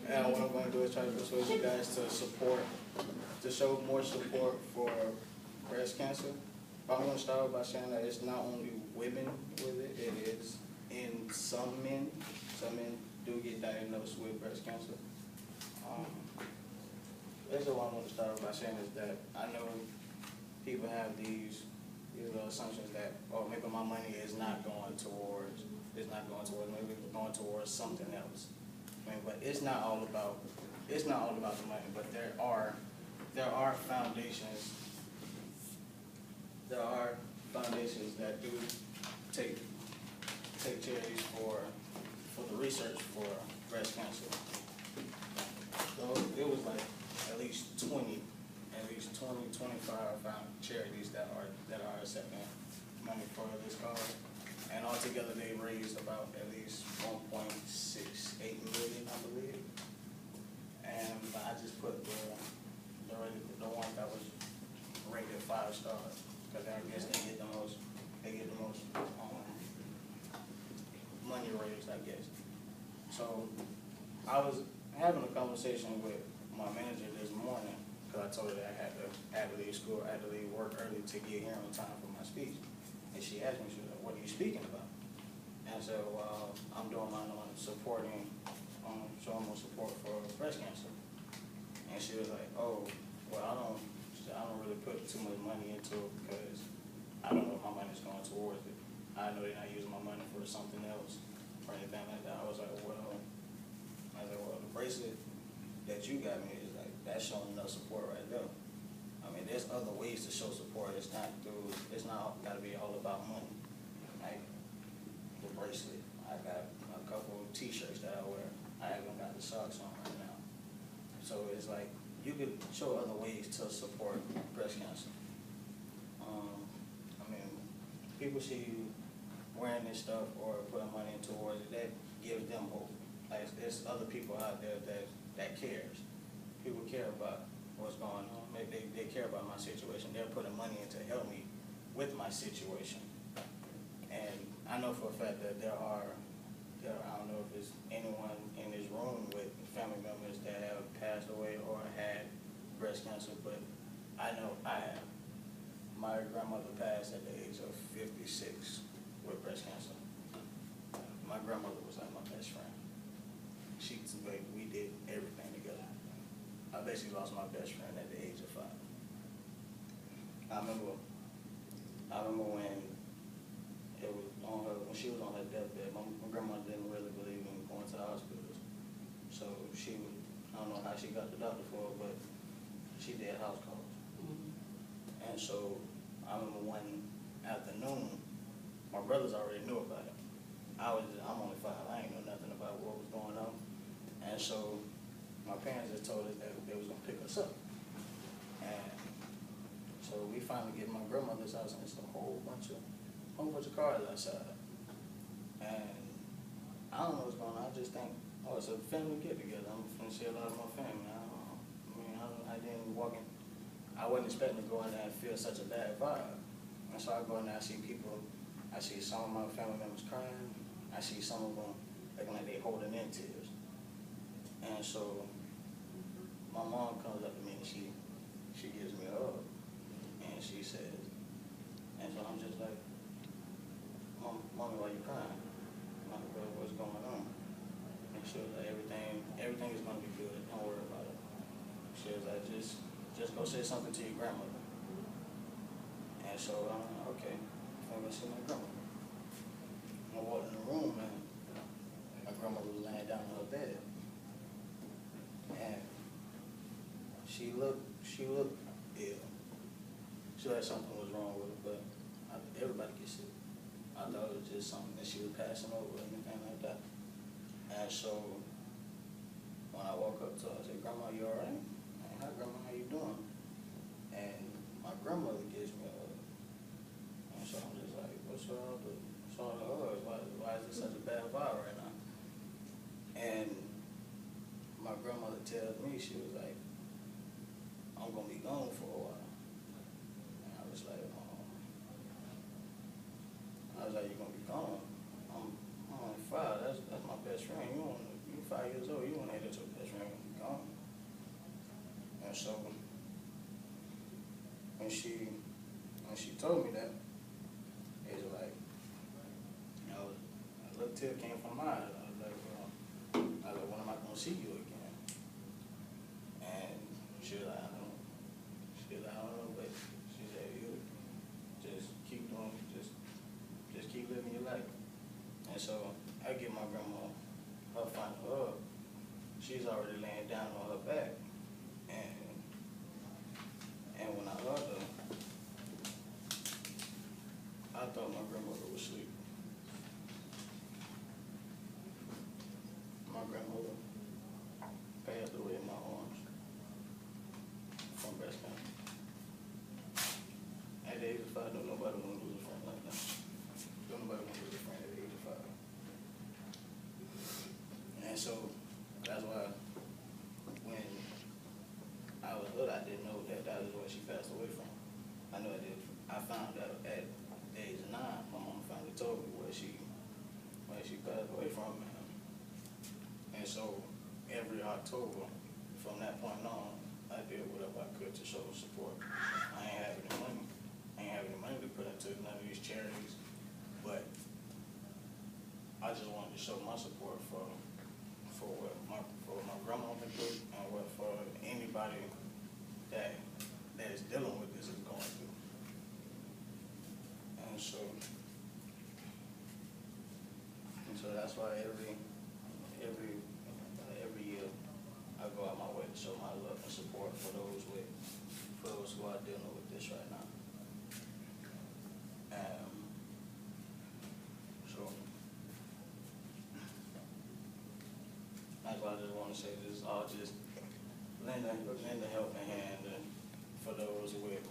And what I'm going to do is try to persuade you guys to support, to show more support for breast cancer. But I'm going to start by saying that it's not only women with it, it is in some men. Some men do get diagnosed with breast cancer. That's what I want to start by saying is that I know people have these assumptions that, oh, maybe my money is not going towards, maybe it's going towards something else. I mean, but it's not all about the money. But there are foundations that do take charities for the research for breast cancer. So it was like at least 20, 25 charities that are accepting money for this cause. And altogether they raised about at least 1.68 million, I believe. And I just put the one that was rated 5 stars, because I guess they get the most money raised, I guess. So I was having a conversation with my manager this morning, because I told her that I had to leave school, I had to leave work early to get here on time for my speech. And she asked me, she was like, what are you speaking about? And I said, well, I'm doing mine on supporting, showing more support for breast cancer. And she was like, oh, well, I don't really put too much money into it because I don't know if my money's going towards it. I know they're not using my money for something else or anything like that. I was like, well, the bracelet that you got me is like, that's showing enough support right there. I mean, there's other ways to show support. It's not got to be all about money. Like the bracelet, I got a couple of T-shirts that I wear. I haven't got the socks on right now. So it's like you could show other ways to support breast cancer. I mean, people see you wearing this stuff or putting money towards it. That gives them hope. Like there's other people out there that cares. People care about what's going on. Maybe they care about my situation. They're putting money in to help me with my situation. And I know for a fact that there are, I don't know if there's anyone in this room with family members that have passed away or had breast cancer, but I know I have. My grandmother passed at the age of 56 with breast cancer. My grandmother was like my best friend. We did everything together. I basically lost my best friend at the age of 5. I remember when it was when she was on her deathbed. My grandma didn't really believe in going to the hospitals, so I don't know how she got the doctor for it, but she did house calls. And so I remember one afternoon, my brothers already knew about it. I'm only 5. I ain't know nothing about what was going on. And so my parents just told us that they was going to pick us up. And so we finally get to my grandmother's house, and it's a whole bunch of cars outside. And I don't know what's going on. I just think, oh, it's a family get-together. I'm going to see a lot of my family. I didn't walk in. I wasn't expecting to go in there and feel such a bad vibe. And so I go in there, I see people. I see some of my family members crying. I see some of them looking like they holding in tears. And so my mom comes up to me and she gives me a hug. And she says, and so I'm just like, Mommy, why you crying? I'm like, what's going on? And she was like, everything is going to be good. Don't worry about it. She was like, just go say something to your grandmother. And so I'm like, okay, I'm going to see my grandmother. I walked in the room and my grandmother was laying down on her bed. And she looked ill. She had something was wrong with her, but everybody gets sick. I thought it was just something that she was passing over or anything like that. And so when I woke up to her, I said, Grandma, you all right? And, hi, Grandma, how you doing? And my grandmother gives me a hug. And so I'm just like, what's all the hugs? Why is this such a bad vibe right now? And my grandmother tells me, she was like, I'm going to be gone for a while. And I was like, you're going to be gone? I'm only 5. That's my best friend. You're 5 years old. You want to hit your best friend so when she told me that, it was like, you know, a little tear came from my eye. I was like, when am I gonna see you again? And she was like, I don't know, but she said, you just keep doing, just keep living your life. And so I give my grandma her final hug. She's already laying down on her back, and when I hugged her, I thought my grandmother was asleep. My grandmother passed away in my arms from breast cancer. At the age of 5, nobody want to lose a friend like that. Nobody want to lose a friend at the age of 5. And so that's why when I was little, I didn't know that was what she passed away from. I know I found out at the age of 9. My mom finally told me where she passed away from. And so every October, from that point on, I did whatever I could to show support. I ain't have any money. I ain't have any money to put into none of these charities, but I just wanted to show my support for what my grandma been through and what for anybody that is dealing with this is going through. And so that's why every year I go out my way to show my love and support for those who are dealing with this right now. So that's why I just want to say this is all just lend a helping hand and for those with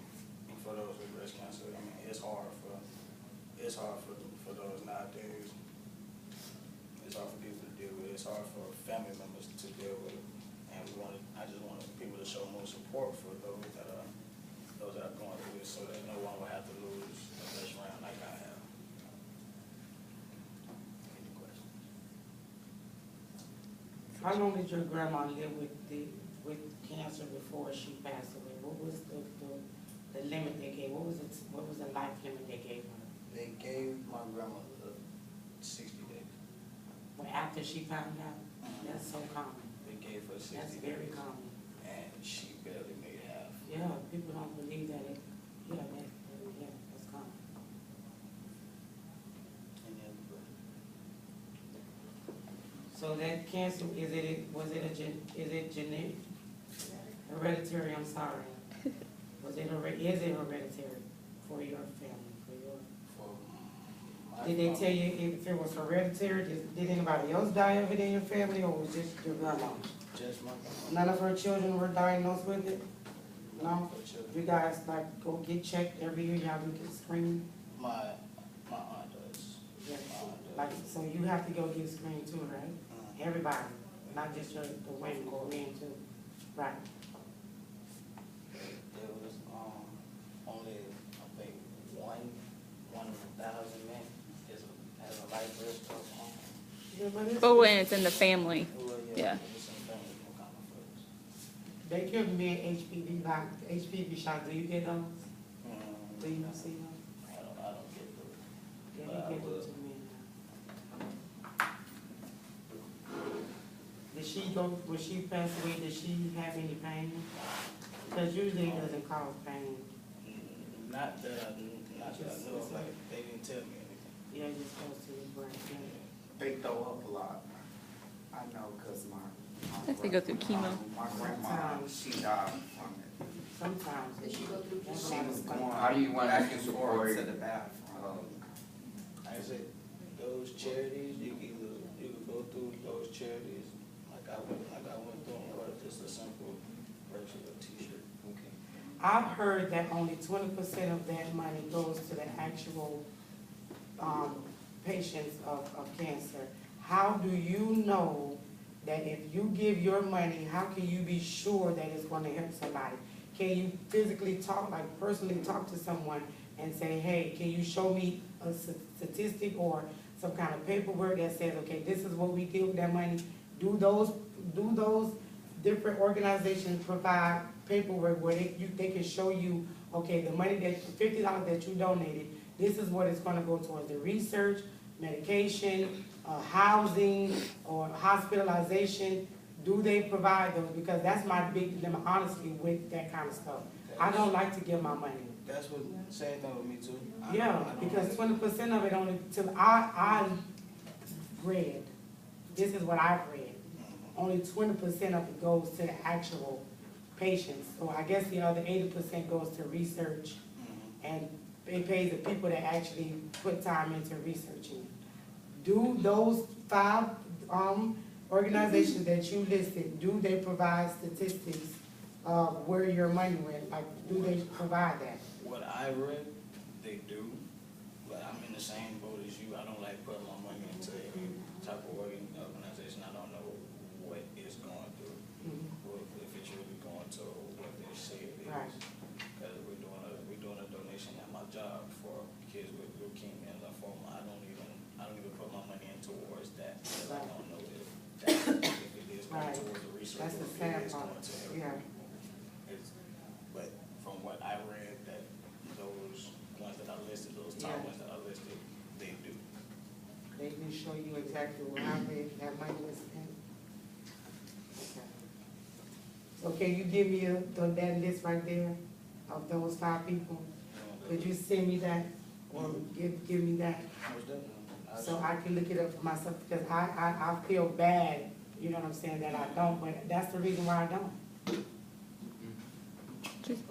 breast cancer. I mean, it's hard for those nowadays. It's hard for people to deal with. It's hard for family members to deal with. And I just want people to show more support for those that are going through this, so that no one will have to lose a best friend like I have. Any questions? How long did your grandma live with cancer before she passed away? What was the limit they gave? What was the life limit they gave her? They gave my grandmother 60 days. Well, after she found out? That's so common. They gave her 60 That's days. very common. And she barely made half. Yeah, people don't believe that. That's common. Any other questions? So that cancer, is it genetic? Hereditary, I'm sorry. Is it hereditary for your family, Did they tell you if it was hereditary? Did anybody else die of it in your family, or was just your grandma? Just my grandma. None of her children were diagnosed with it? No? For children. You guys go get checked every year, y'all do get screened? My aunt does. Yes. My aunt does. Like, so you have to go get screened too, right? Everybody, not just the women or men too, right? There was only, I think, one in 1,000 men has a life risk of Yeah, but But when it's in the family, yeah. they give me an HPV shot. Do you get those? Do you see them? I don't get those. Yeah, But I they give them will. to me now. Did she go, when she passed away, did she have any pain? Because usually it doesn't cause pain. Not that I know of, like, they didn't tell me anything. Yeah, you're supposed to break it. They throw up a lot. I know, cause my If they go through chemo. My grandma, she died from it. Sometimes. Did she go through That's She why was it's going like- back and forth to the bathroom. I said, those charities, you could go through those charities, like I went through, or just a simple purchase of t-shirt. Okay. I've heard that only 20% of that money goes to the actual patients of cancer. How do you know that if you give your money, how can you be sure that it's going to help somebody? Can you physically talk, like personally talk to someone and say, hey, can you show me a statistic or some kind of paperwork that says, okay, this is what we did with that money? Do those different organizations provide paperwork where they can show you, okay, the money that, $50 that you donated, this is what it's gonna go towards the research, medication, housing, or hospitalization. Do they provide those? Because that's my big dilemma, honestly, with that kind of stuff. I don't like to give my money. That's what, same thing with me too. Yeah, because 20% of it only, till I read, this is what I've read. Only 20% of it goes to the actual patients. So I guess the other 80% goes to research, and it pays the people that actually put time into researching. Do those 5 organizations that you listed, do they provide statistics of where your money went? Like, do they provide that? What I read, they do, but I'm in the same boat as you. I don't like putting my money into any type of organization. I don't know what it's going through, if it's really going to what they say it is. Right. Because we're doing a donation at my job for kids with leukemia and lymphoma. I don't even put my money in towards that, because I don't know if it is going Right. towards the research. That's the or if it sad is part. going to everything. Yeah. But from what I read, that those ones that I listed, those top Yeah. ones that I listed, they do. They can show you exactly how that money was spent. Okay. So can you give me that list right there of those 5 people? Could you send me that, or give me that, Most definitely. so I can look it up for myself? Because I feel bad, you know what I'm saying, that I don't, but that's the reason why I don't. Just